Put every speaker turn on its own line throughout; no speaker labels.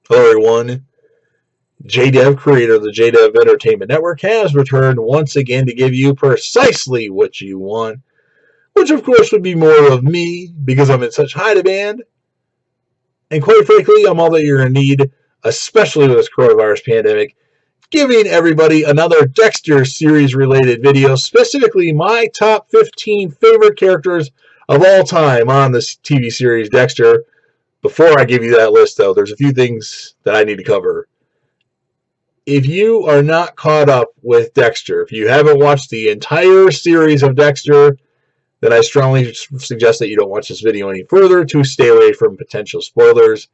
Hello everyone, JDev, creator of the JDev Entertainment Network, has returned once again to give you precisely what you want, which of course would be more of me, because I'm in such high demand, and quite frankly, I'm all that you're going to need, especially with this coronavirus pandemic, giving everybody another Dexter series-related video, specifically my top 15 favorite characters of all time on this TV series Dexter. Before I give you that list, though, there's a few things that I need to cover. If you are not caught up with Dexter, if you haven't watched the entire series of Dexter, then I strongly suggest that you don't watch this video any further to stay away from potential spoilers.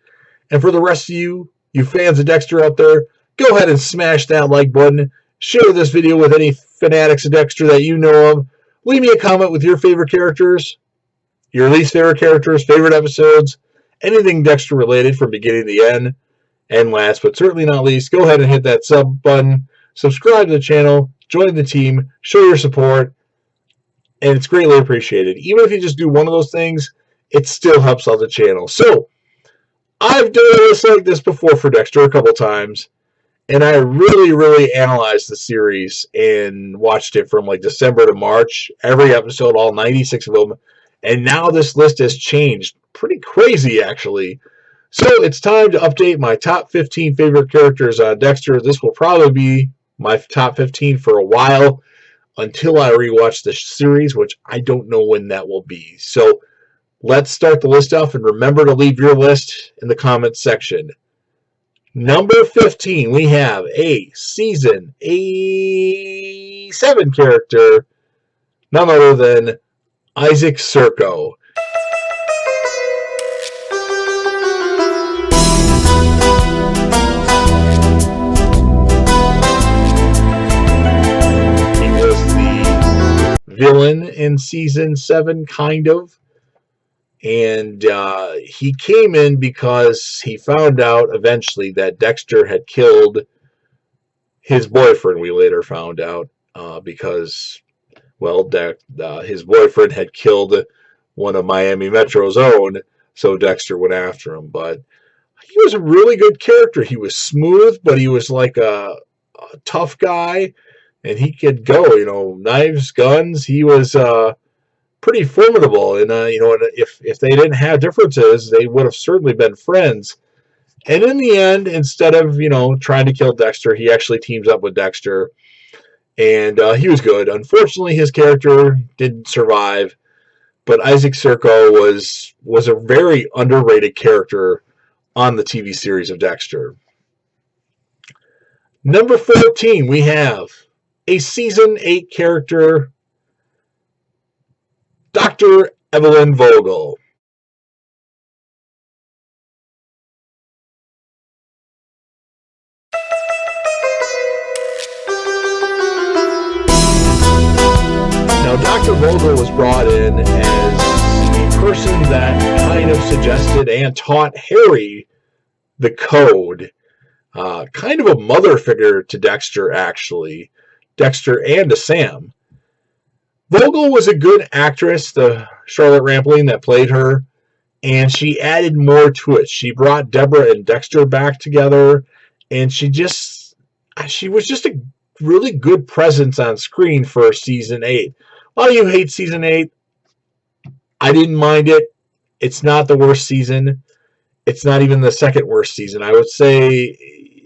And for the rest of you fans of Dexter out there, go ahead and smash that like button. Share this video with any fanatics of Dexter that you know of. Leave me a comment with your favorite characters, your least favorite characters, favorite episodes, anything Dexter related from beginning to end. And last but certainly not least, go ahead and hit that sub button, subscribe to the channel, join the team, show your support, and it's greatly appreciated. Even if you just do one of those things, it still helps out the channel. So, I've done a list like this before for Dexter a couple times, and I really analyzed the series and watched it from like December to March, every episode, all 96 of them, and now this list has changed. Pretty crazy, actually. So it's time to update my top 15 favorite characters on Dexter. This will probably be my top 15 for a while until I rewatch the series, which I don't know when that will be. So let's start the list off, and remember to leave your list in the comments section. Number 15, we have a season 7 character, none other than Isaak Sirko. Villain in season 7, kind of, and he came in because he found out eventually that Dexter had killed his boyfriend. We later found out because, well, his boyfriend had killed one of Miami Metro's own, so Dexter went after him. But he was a really good character. He was smooth, but he was like a tough guy. And he could go, knives, guns. He was pretty formidable. And, if they didn't have differences, they would have certainly been friends. And in the end, instead of, trying to kill Dexter, he actually teams up with Dexter. And he was good. Unfortunately, his character didn't survive. But Isaak Sirko was a very underrated character on the TV series of Dexter. Number 14, we have a season 8 character, Dr. Evelyn Vogel. Now, Dr. Vogel was brought in as the person that kind of suggested and taught Harry the code. Kind of a mother figure to Dexter, actually. Dexter and to Sam. Vogel was a good actress, the Charlotte Rampling that played her, and she added more to it. She brought Debra and Dexter back together, and she was just a really good presence on screen for season 8. A lot of you hate season 8. I didn't mind it. It's not the worst season. It's not even the second worst season. I would say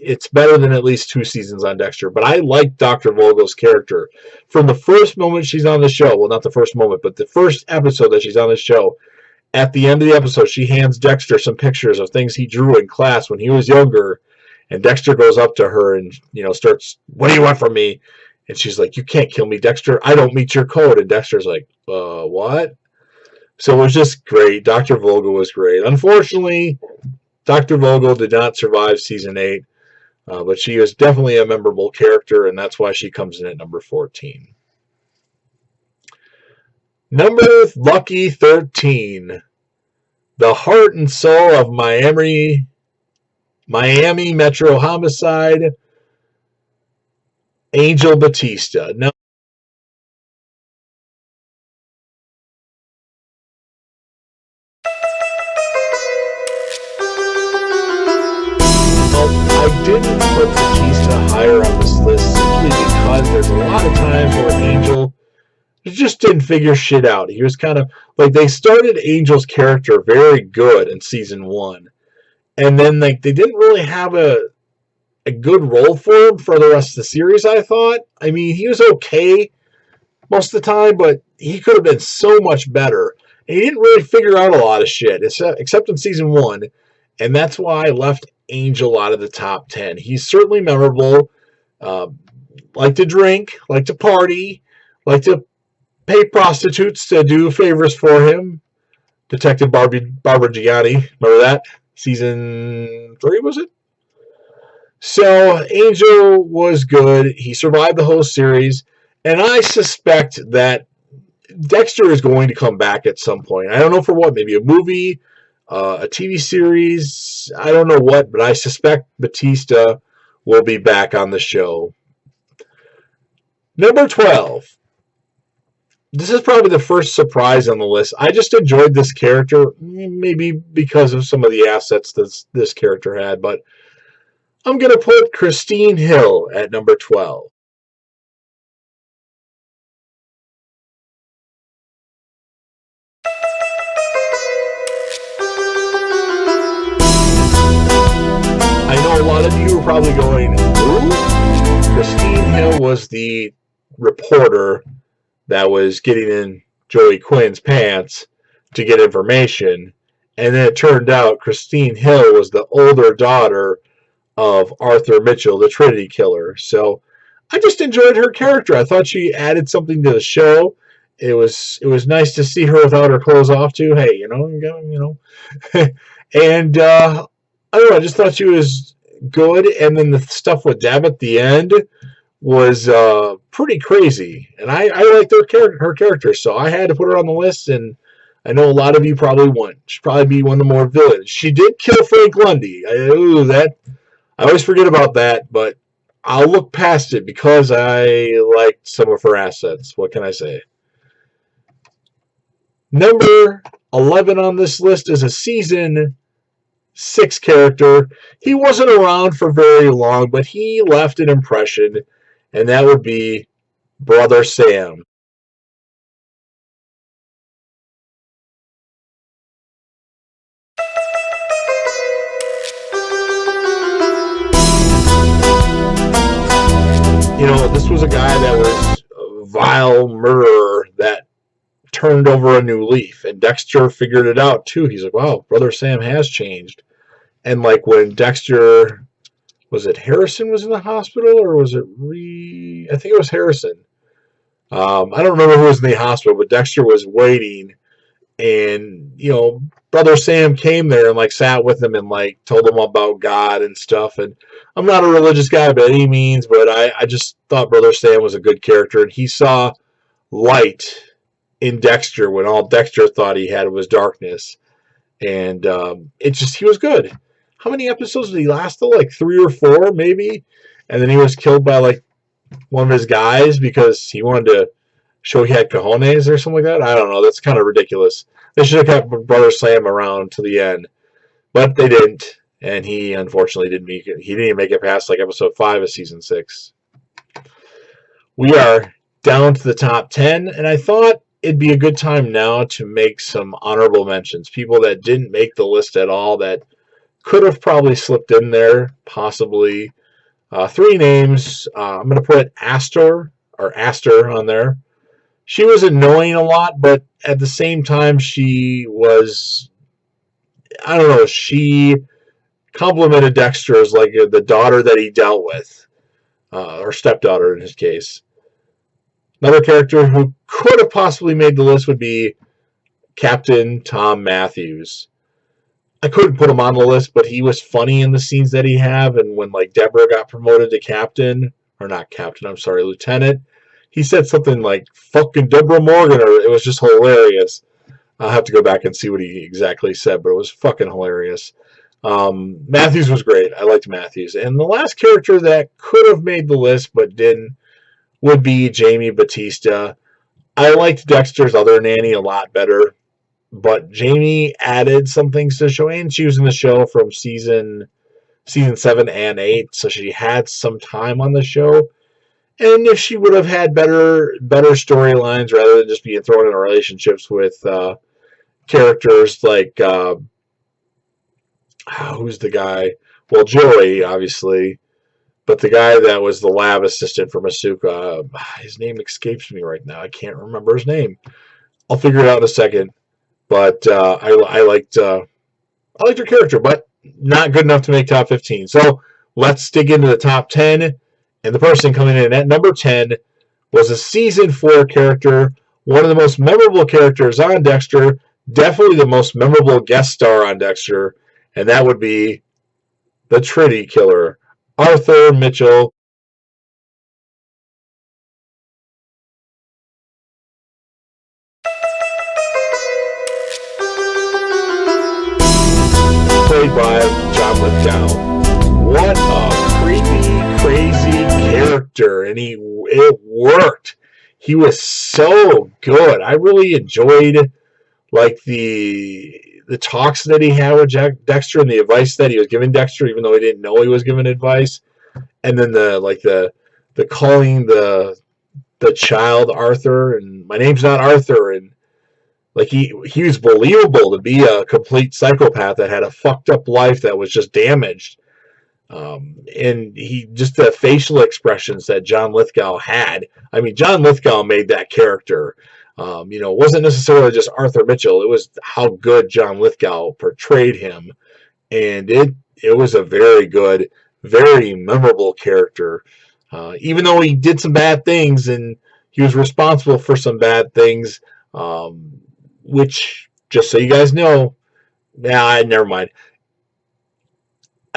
it's better than at least 2 seasons on Dexter. But I like Dr. Vogel's character. From the first moment she's on the show, well, not the first moment, but the first episode that she's on the show, at the end of the episode, she hands Dexter some pictures of things he drew in class when he was younger. And Dexter goes up to her and, starts, "What do you want from me?" And she's like, "You can't kill me, Dexter. I don't meet your code." And Dexter's like, what? So it was just great. Dr. Vogel was great. Unfortunately, Dr. Vogel did not survive season 8. But she is definitely a memorable character, and that's why she comes in at number 14. Number lucky 13. The heart and soul of Miami Metro homicide, Angel Batista. Now, put Batista higher on this list simply because there's a lot of times where Angel just didn't figure shit out. He was kind of like, they started Angel's character very good in season 1, and then like they didn't really have a good role for him for the rest of the series. I thought. I mean, he was okay most of the time, but he could have been so much better. And he didn't really figure out a lot of shit except in season 1, and that's why I left Angel out of the top 10. He's certainly memorable. Like to drink, like to party, like to pay prostitutes to do favors for him. Detective Barbara Gianni. Remember that? Season 3, was it? So, Angel was good. He survived the whole series. And I suspect that Dexter is going to come back at some point. I don't know for what. Maybe a movie, a TV series. I don't know what, but I suspect Batista will be back on the show. Number 12. This is probably the first surprise on the list. I just enjoyed this character, maybe because of some of the assets that this character had, but I'm going to put Christine Hill at number 12. I know a lot of you are probably going, who? Christine Hill was the reporter that was getting in Joey Quinn's pants to get information, and then it turned out Christine Hill was the older daughter of Arthur Mitchell, the Trinity Killer. So I just enjoyed her character. I thought she added something to the show. It was nice to see her without her clothes off too. Hey, you know, and I don't know. I just thought she was good, and then the stuff with Deb at the end was pretty crazy, and I liked her character, so I had to put her on the list, and I know a lot of you probably won't. She'd probably be one of the more villains. She did kill Frank Lundy. I always forget about that, but I'll look past it because I liked some of her assets. What can I say? Number 11 on this list is a season 6 character. He wasn't around for very long, but he left an impression, and that would be Brother Sam. You know, this was a guy that was a vile murderer that turned over a new leaf, and Dexter figured it out too. He's like, wow, Brother Sam has changed. And like when Dexter, was it Harrison was in the hospital, or was it I think it was Harrison. I don't remember who was in the hospital, but Dexter was waiting, and you know, Brother Sam came there and like sat with him and like told him about God and stuff. And I'm not a religious guy by any means, but I just thought Brother Sam was a good character, and he saw light in Dexter when all Dexter thought he had was darkness. And he was good. How many episodes did he last though? Like 3 or 4 maybe? And then he was killed by like one of his guys because he wanted to show he had cojones or something like that. I don't know. That's kind of ridiculous. They should have kept Brother Sam around to the end. But they didn't. And he unfortunately didn't make it. He didn't even make it past like episode 5 of season 6. We are down to the top 10, and I thought it'd be a good time now to make some honorable mentions. People that didn't make the list at all that could have probably slipped in there, possibly. 3 names. I'm going to put Aster on there. She was annoying a lot, but at the same time, she was, I don't know, she complimented Dexter as like the daughter that he dealt with, or stepdaughter in his case. Another character who could have possibly made the list would be Captain Tom Matthews. I couldn't put him on the list, but he was funny in the scenes that he had, and when like Debra got promoted to captain, or not captain, I'm sorry, lieutenant, he said something like fucking Debra Morgan, or it was just hilarious. I'll have to go back and see what he exactly said, but it was fucking hilarious. Matthews was great. I liked Matthews. And the last character that could have made the list but didn't would be Jamie Batista. I liked Dexter's other nanny a lot better, but Jamie added some things to the show, and she was in the show from season season 7 and 8, so she had some time on the show. And if she would have had better storylines rather than just being thrown in relationships with characters like who's the guy? Well, Joey, obviously, but the guy that was the lab assistant for Masuka, his name escapes me right now. I can't remember his name. I'll figure it out in a second. But I liked her character, but not good enough to make top 15. So let's dig into the top 10. And the person coming in at number 10 was a season 4 character, one of the most memorable characters on Dexter, definitely the most memorable guest star on Dexter, and that would be the Trinity Killer, Arthur Mitchell. Played by John Lithgow. What a creepy, crazy character, and it worked. He was so good. I really enjoyed like the talks that he had with Dexter and the advice that he was giving Dexter, even though he didn't know he was giving advice. And then the calling the child Arthur, and my name's not Arthur, and like he was believable to be a complete psychopath that had a fucked up life that was just damaged. And he just the facial expressions that John Lithgow had. I mean, John Lithgow made that character. It wasn't necessarily just Arthur Mitchell. It was how good John Lithgow portrayed him, and it was a very good, very memorable character. Even though he did some bad things and he was responsible for some bad things, which, just so you guys know, never mind.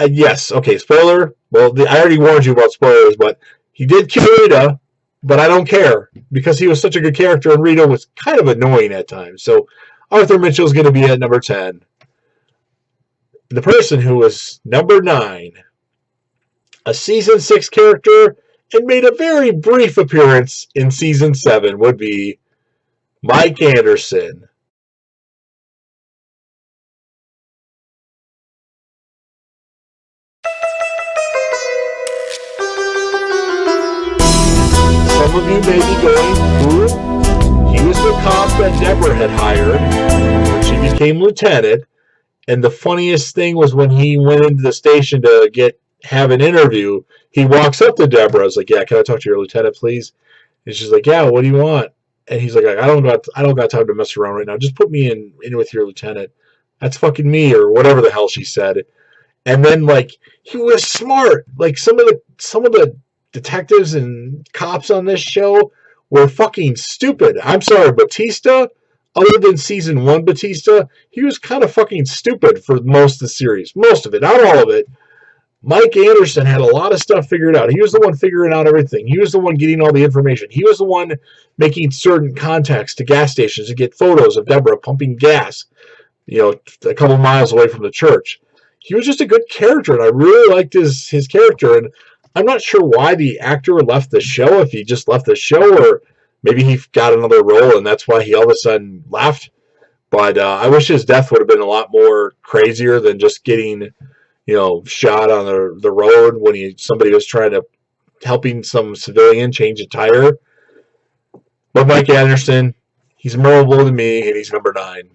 Yes, okay, spoiler. Well, I already warned you about spoilers, but he did kill Rita, but I don't care because he was such a good character and Rita was kind of annoying at times. So Arthur Mitchell is going to be at number 10. The person who was number 9, a season 6 character and made a very brief appearance in season 7 would be Mike Anderson. Some of you may be going, who? He was the cop that Debra had hired when she became lieutenant. And the funniest thing was when he went into the station to have an interview, he walks up to Debra. I was like, "Yeah, can I talk to your lieutenant, please?" And she's like, "Yeah, what do you want?" And he's like, "I don't got time to mess around right now. Just put me in with your lieutenant. That's fucking me," or whatever the hell she said. And then like he was smart. Like some of the detectives and cops on this show were fucking stupid. I'm sorry, Batista, other than season 1 Batista, he was kind of fucking stupid for most of the series. Most of it, not all of it. Mike Anderson had a lot of stuff figured out. He was the one figuring out everything. He was the one getting all the information. He was the one making certain contacts to gas stations to get photos of Debra pumping gas, a couple miles away from the church. He was just a good character, and I really liked his character. And I'm not sure why the actor left the show, if he just left the show, or maybe he got another role, and that's why he all of a sudden left. But I wish his death would have been a lot more crazier than just getting, shot on the road when somebody was helping some civilian change a tire. But Mike Anderson, he's memorable to me, and he's number 9.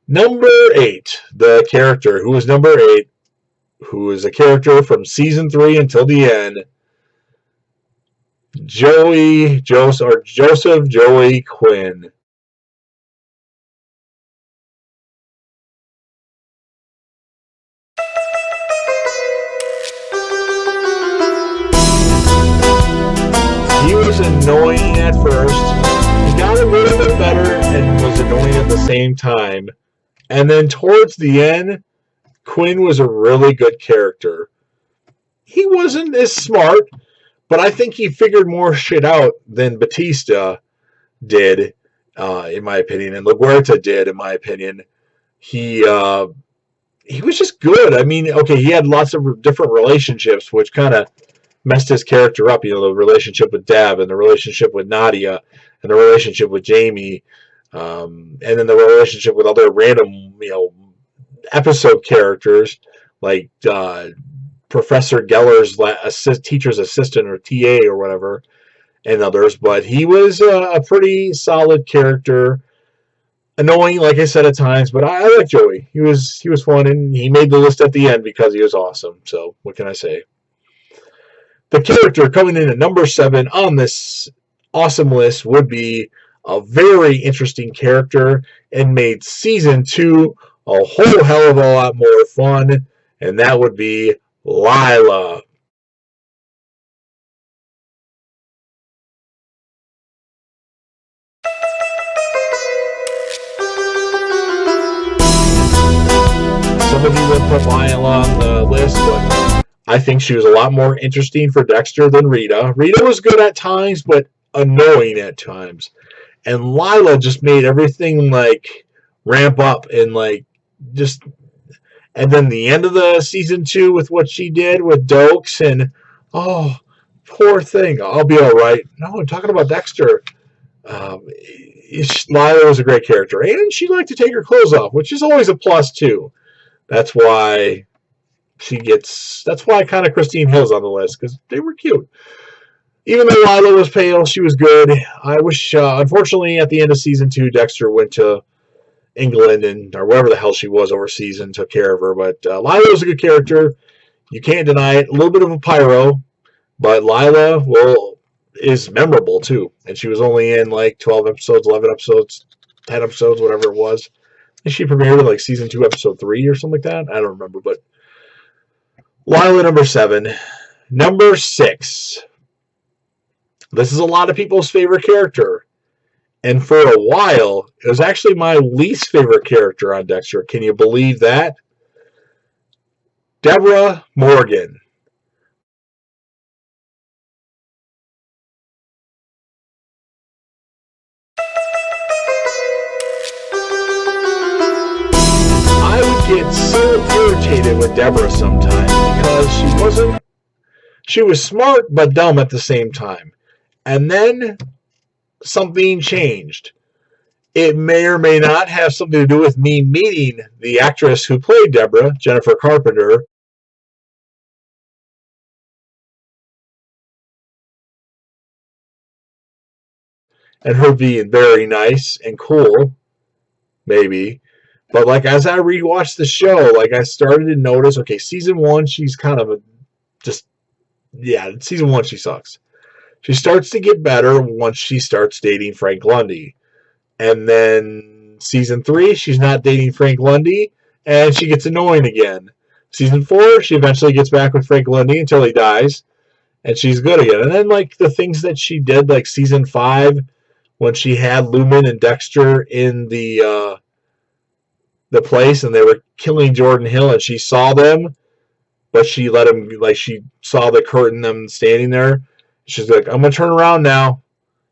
Number 8, the character who was number 8, who is a character from season 3 until the end, Joseph Joey Quinn. He was annoying at first. He got a little bit better and was annoying at the same time. And then towards the end, Quinn was a really good character. He wasn't as smart, but I think he figured more shit out than Batista did, in my opinion, and LaGuerta did, in my opinion. He was just good. I mean, okay, he had lots of different relationships, which kind of messed his character up. The relationship with Deb, and the relationship with Nadia, and the relationship with Jamie, and then the relationship with other random, episode characters, like Professor Geller's teacher's assistant or TA or whatever, and others. But he was a pretty solid character. Annoying, like I said at times, but I like Joey. He was fun, and he made the list at the end because he was awesome. So what can I say? The character coming in at number 7 on this awesome list would be a very interesting character and made season 2 a whole hell of a lot more fun, and that would be Lila. Some of you would put Lila on the list, but I think she was a lot more interesting for Dexter than Rita. Rita was good at times, but annoying at times. And Lila just made everything like ramp up and like just. And then the end of the season 2 with what she did with Doakes and oh, poor thing. I'll be all right. No, I'm talking about Dexter. Lila was a great character, and she liked to take her clothes off, which is always a plus too. That's why that's why kind of Christine Hill's on the list, because they were cute. Even though Lila was pale, she was good. I wish, unfortunately, at the end of season 2, Dexter went to England or wherever the hell she was overseas and took care of her. But Lila was a good character. You can't deny it. A little bit of a pyro, but Lila is memorable too. And she was only in like 12 episodes, 11 episodes, 10 episodes, whatever it was. And she premiered in like season 2, episode 3 or something like that. I don't remember, but Lila, number 7. Number 6. This is a lot of people's favorite character. And for a while, it was actually my least favorite character on Dexter. Can you believe that? Debra Morgan. I would get so irritated with Debra sometimes because she was smart but dumb at the same time. And then something changed. It may or may not have something to do with me meeting the actress who played Debra, Jennifer Carpenter. And her being very nice and cool, maybe. But like as I rewatched the show, like I started to notice, okay, season 1, she's kind of season 1 she sucks. She starts to get better once she starts dating Frank Lundy. And then season 3, she's not dating Frank Lundy, and she gets annoying again. Season 4, she eventually gets back with Frank Lundy until he dies, and she's good again. And then like the things that she did, like season 5, when she had Lumen and Dexter in the place, and they were killing Jordan Hill, and she saw them, but she let him, like she saw the curtain, them standing there. She's like, I'm going to turn around now.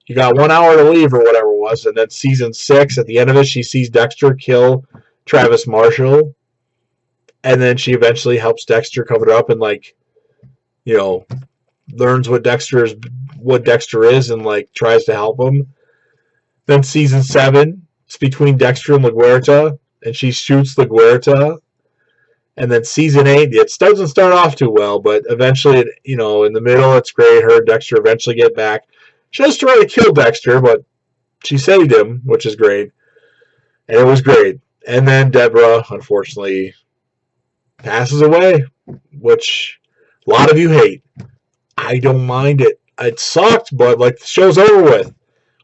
You got 1 hour to leave or whatever it was. And then season 6, at the end of it, she sees Dexter kill Travis Marshall. And then she eventually helps Dexter cover it up and, like, you know, learns what Dexter is and, like, tries to help him. Then season 7, it's between Dexter and LaGuerta. And she shoots LaGuerta. And then season 8, it doesn't start off too well, but eventually, in the middle, it's great. Her and Dexter eventually get back. She does try to kill Dexter, but she saved him, which is great. And it was great. And then Debra, unfortunately, passes away, which a lot of you hate. I don't mind it. It sucked, but like the show's over with.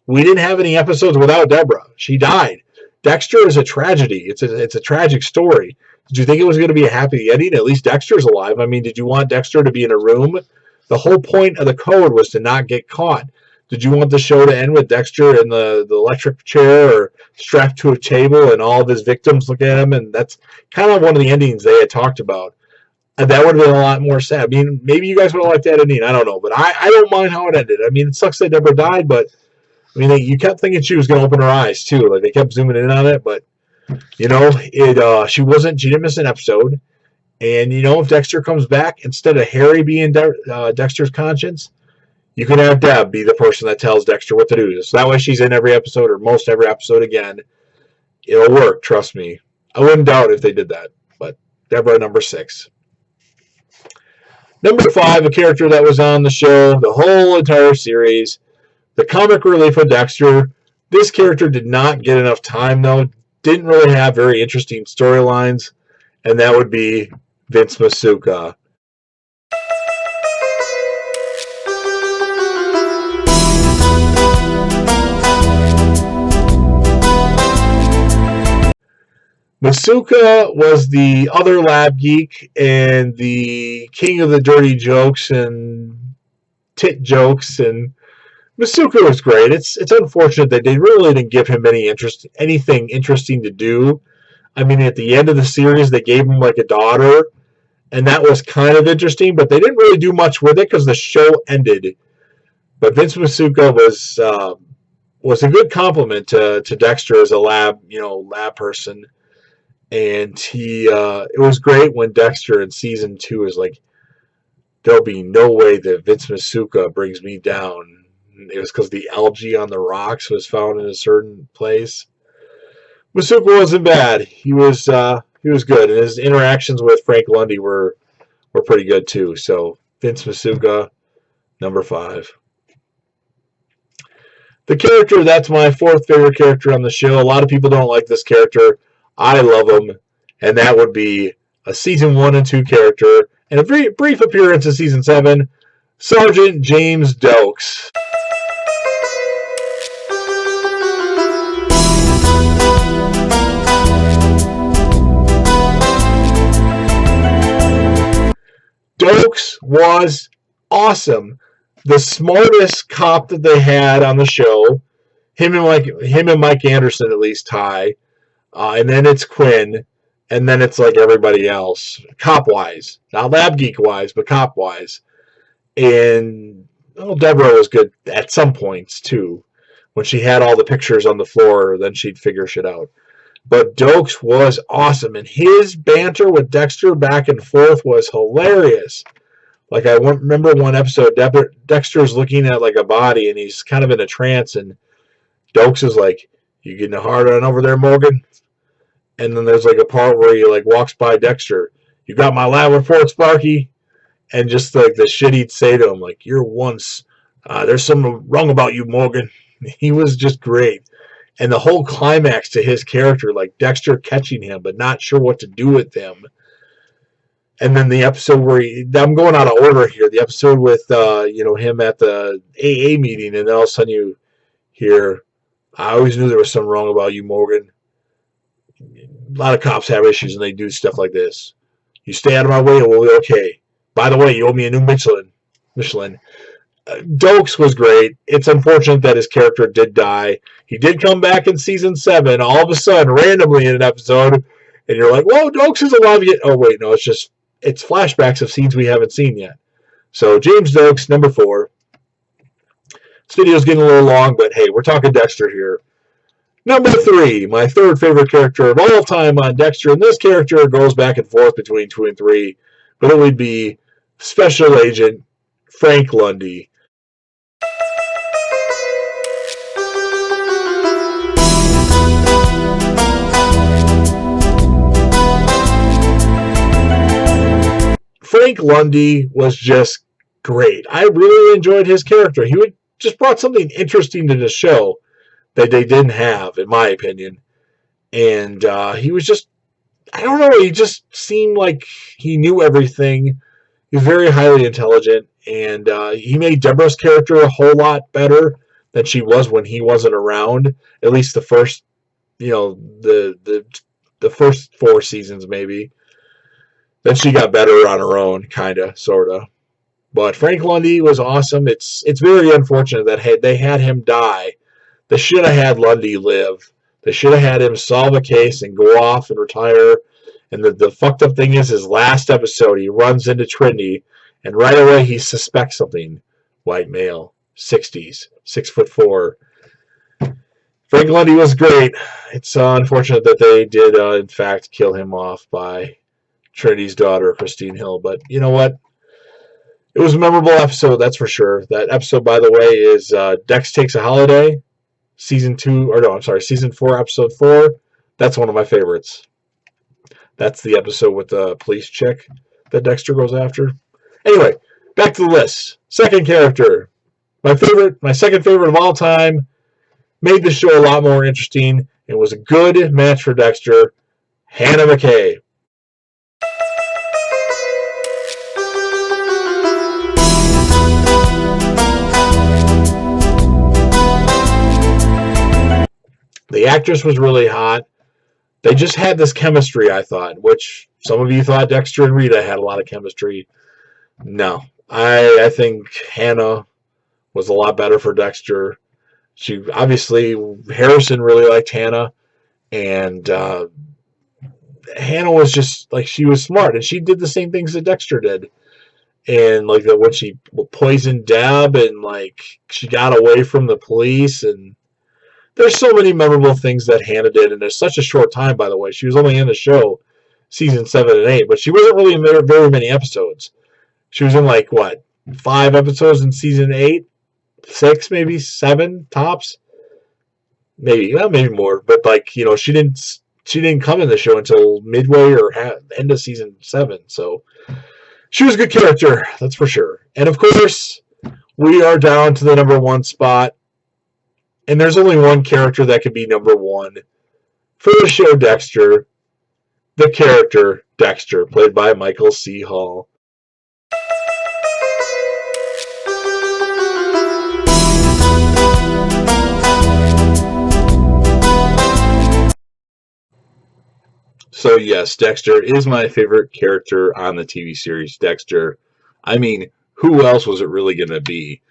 We didn't have any episodes without Debra. She died. Dexter is a tragedy. It's a tragic story. Did you think it was going to be a happy ending? At least Dexter's alive. I mean, did you want Dexter to be in a room? The whole point of the code was to not get caught. Did you want the show to end with Dexter in the electric chair or strapped to a table and all of his victims look at him? And that's kind of one of the endings they had talked about. And that would have been a lot more sad. I mean, maybe you guys would have liked that ending. I don't know. But I don't mind how it ended. I mean, it sucks that Debra died, but I mean, you kept thinking she was going to open her eyes, too. Like, they kept zooming in on it, but she didn't miss an episode. And, if Dexter comes back, instead of Harry being Dexter's conscience, you can have Deb be the person that tells Dexter what to do. So that way she's in every episode or most every episode again. It'll work, trust me. I wouldn't doubt if they did that. But Debra, number 6. Number 5, a character that was on the show the whole entire series, the comic relief of Dexter. This character did not get enough time, though. Didn't really have very interesting storylines, and that would be Vince Masuka. Masuka was the other lab geek and the king of the dirty jokes and tit jokes, and Masuka was great. It's unfortunate that they really didn't give him anything interesting to do. I mean, at the end of the series, they gave him like a daughter, and that was kind of interesting, but they didn't really do much with it because the show ended. But Vince Masuka was a good compliment to Dexter as a lab person. And it was great when Dexter in season 2 is like, there'll be no way that Vince Masuka brings me down. It was because the algae on the rocks was found in a certain place. Masuka wasn't bad. He was good, and his interactions with Frank Lundy were pretty good too. So Vince Masuka, number 5. The character that's my 4th favorite character on the show. A lot of people don't like this character. I love him, and that would be a season 1 and 2 character, and a very brief appearance in season 7, Sergeant James Doakes. Doakes was awesome. The smartest cop that they had on the show. Him and Mike Anderson at least tie. And then it's Quinn, and then it's like everybody else, cop-wise. Not lab geek-wise, but cop-wise. And Debra was good at some points, too. When she had all the pictures on the floor, then she'd figure shit out. But Doakes was awesome, and his banter with Dexter back and forth was hilarious. Like, I remember one episode, Dexter's looking at like a body, and he's kind of in a trance, and Doakes is like, "You getting a hard on over there, Morgan?" And then there's like a part where he like walks by Dexter. "You got my lab report, Sparky?" And just like the shit he'd say to him, like, there's something wrong about you, Morgan. He was just great. And the whole climax to his character, like Dexter catching him but not sure what to do with him. And then the episode where I'm going out of order here. The episode with him at the AA meeting, and then all of a sudden you hear, "I always knew there was something wrong about you, Morgan. A lot of cops have issues and they do stuff like this. You stay out of my way and we'll be okay. By the way, you owe me a new Michelin." Doakes was great. It's unfortunate that his character did die. He did come back in season 7, all of a sudden, randomly in an episode, and you're like, "Whoa, Doakes is alive yet." Oh, wait, no, it's flashbacks of scenes we haven't seen yet. So, James Doakes, number 4. This video's getting a little long, but hey, we're talking Dexter here. Number 3, my 3rd favorite character of all time on Dexter, and this character goes back and forth between 2 and 3, but it would be Special Agent Frank Lundy. Frank Lundy was just great. I really enjoyed his character. He just brought something interesting to the show that they didn't have, in my opinion. And he was just, I don't know, he just seemed like he knew everything. He was very highly intelligent, and he made Debra's character a whole lot better than she was when he wasn't around. At least the first, the first 4 seasons maybe. Then she got better on her own, kind of, sort of. But Frank Lundy was awesome. It's very unfortunate that they had him die. They should have had Lundy live. They should have had him solve a case and go off and retire. And the fucked up thing is, his last episode, he runs into Trinity, and right away he suspects something. White male, 60s, 6'4". Frank Lundy was great. It's unfortunate that they did, in fact, kill him off by Trinity's daughter, Christine Hill. But you know what? It was a memorable episode, that's for sure. That episode, by the way, is Dex Takes a Holiday, season 4, episode 4. That's one of my favorites. That's the episode with the police chick that Dexter goes after. Anyway, back to the list. Second character. My second favorite of all time. Made the show a lot more interesting. It was a good match for Dexter. Hannah McKay. The actress was really hot. They just had this chemistry, I thought, which some of you thought Dexter and Rita had a lot of chemistry. No. I think Hannah was a lot better for Dexter. She obviously, Harrison really liked Hannah, and Hannah was just like, she was smart, and she did the same things that Dexter did. And like when she poisoned Deb, and like she got away from the police, and there's so many memorable things that Hannah did, and there's such a short time, by the way. She was only in the show season 7 and 8, but she wasn't really in very many episodes. She was in like, what, 5 episodes in season 8? 6, maybe 7 tops, maybe more. But like, you know, she didn't come in the show until midway or end of season 7. So she was a good character, that's for sure. And of course, we are down to the number 1 spot, and there's only one character that could be number 1 for the show Dexter. The character Dexter, played by Michael C. Hall. So yes, Dexter is my favorite character on the TV series Dexter. I mean, who else was it really going to be?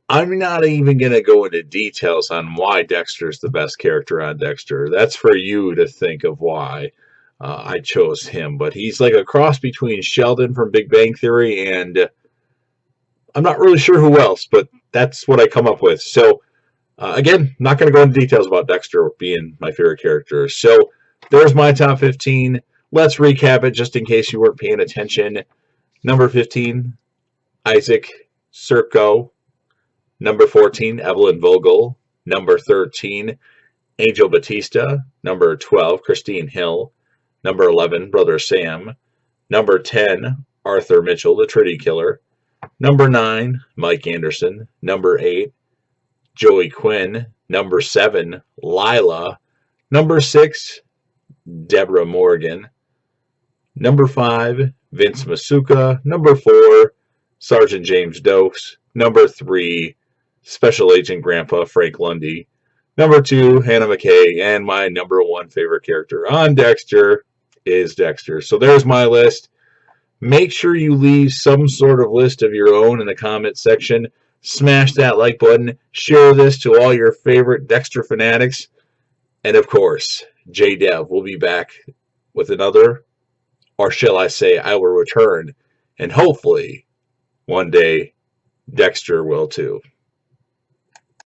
I'm not even going to go into details on why Dexter's the best character on Dexter. That's for you to think of why I chose him. But he's like a cross between Sheldon from Big Bang Theory and I'm not really sure who else, but that's what I come up with. So again, not going to go into details about Dexter being my favorite character. So there's my top 15. Let's recap it just in case you weren't paying attention. Number 15, Isaak Sirko. Number 14, Evelyn Vogel. Number 13, Angel Batista. Number 12, Christine Hill. Number 11, Brother Sam. Number 10, Arthur Mitchell, the Trinity Killer. Number 9, Mike Anderson. Number 8, Joey Quinn. Number 7, Lila. Number 6, Debra Morgan. Number 5, Vince Masuka. Number 4, Sergeant James Doakes. Number 3, Special Agent Grandpa Frank Lundy. Number 2, Hannah McKay. And my number 1 favorite character on Dexter is Dexter. So there's my list. Make sure you leave some sort of list of your own in the comment section. Smash that like button. Share this to all your favorite Dexter fanatics. And of course, J-Dev will be back with another, or shall I say, I will return. And hopefully, one day, Dexter will too.